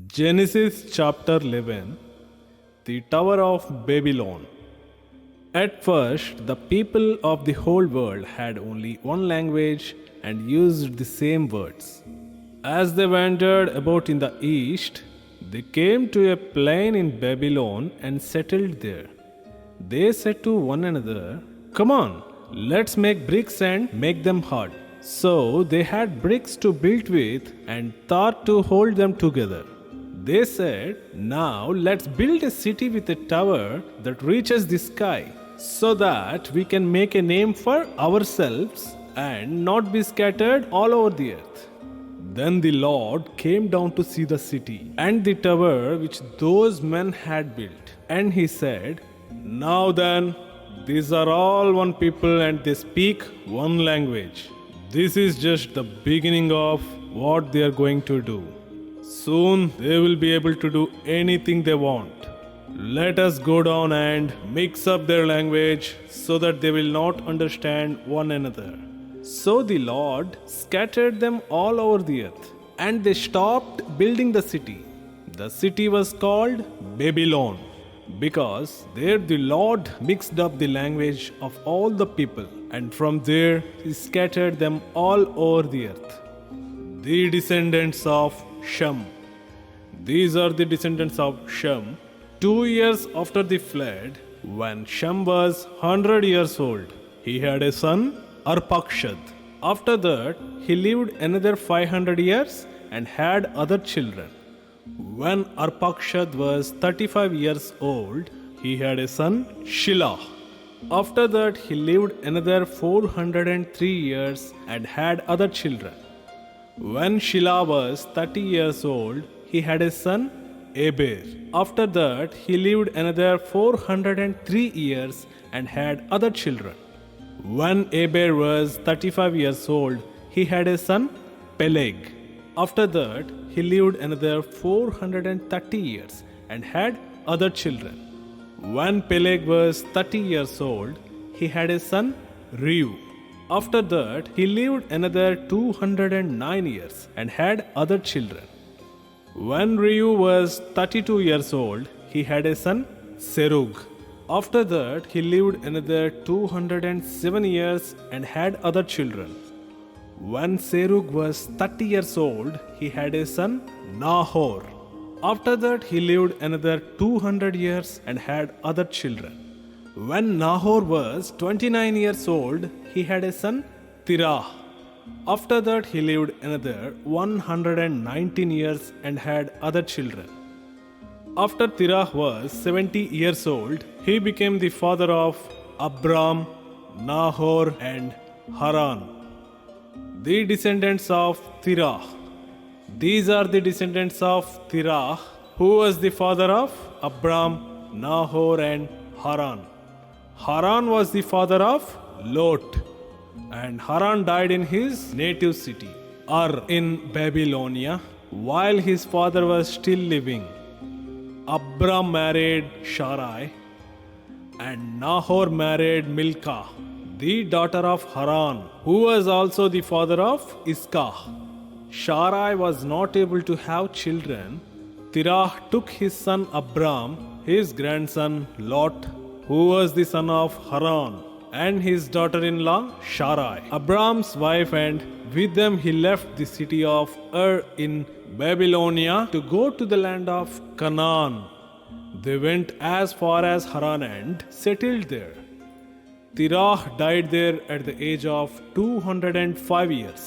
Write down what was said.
Genesis chapter 11. The Tower of Babylon. At first, the people of the whole world had only one language and used the same words. As they wandered about in the east, they came to a plain in Babylon and settled there. They said to one another, "Come on, let's make bricks and make them hard." So they had bricks to build with and tar to hold them together. They said, "Now let's build a city with a tower that reaches the sky, so that we can make a name for ourselves and not be scattered all over the earth." Then the Lord came down to see the city and the tower which those men had built. And he said, "Now then, these are all one people and they speak one language. This is just the beginning of what they are going to do. Soon they will be able to do anything they want. Let us go down and mix up their language so that they will not understand one another." So the Lord scattered them all over the earth, and they stopped building the city. The city was called Babylon, because there the Lord mixed up the language of all the people, and from there he scattered them all over the earth. The descendants of Shem. These are the descendants of Shem. 2 years after the flood, when Shem was 100 years old, he had a son, Arpakshad. After that, he lived another 500 years and had other children. When Arpakshad was 35 years old, he had a son, Shelah. After that, he lived another 403 years and had other children. When Shelah was 30 years old, he had a son, Eber. After that, he lived another 403 years and had other children. When Eber was 35 years old, he had a son, Peleg. After that, he lived another 430 years and had other children. When Peleg was 30 years old, he had a son, Reu. After that, he lived another 209 years and had other children. When Reu was 32 years old, he had a son, Serug. After that, he lived another 207 years and had other children. When Serug was 30 years old, he had a son, Nahor. After that, he lived another 200 years and had other children. When Nahor was 29 years old, he had a son, Terah. After that, he lived another 119 years and had other children. After Terah was 70 years old, he became the father of Abram, Nahor, and Haran. The descendants of Terah. These are the descendants of Terah, who was the father of Abram, Nahor, and Haran. Haran was the father of Lot, and Haran died in his native city, Ur in Babylonia, while his father was still living. Abram married Sarai, and Nahor married Milcah, the daughter of Haran, who was also the father of Iscah. Sarai was not able to have children. Terah took his son Abram, his grandson Lot, who was the son of Haran, and his daughter-in-law Sarai, Abram's wife, and with them he left the city of Ur in Babylonia to go to the land of Canaan. They went as far as Haran and settled there. Terah died there at the age of 205 years.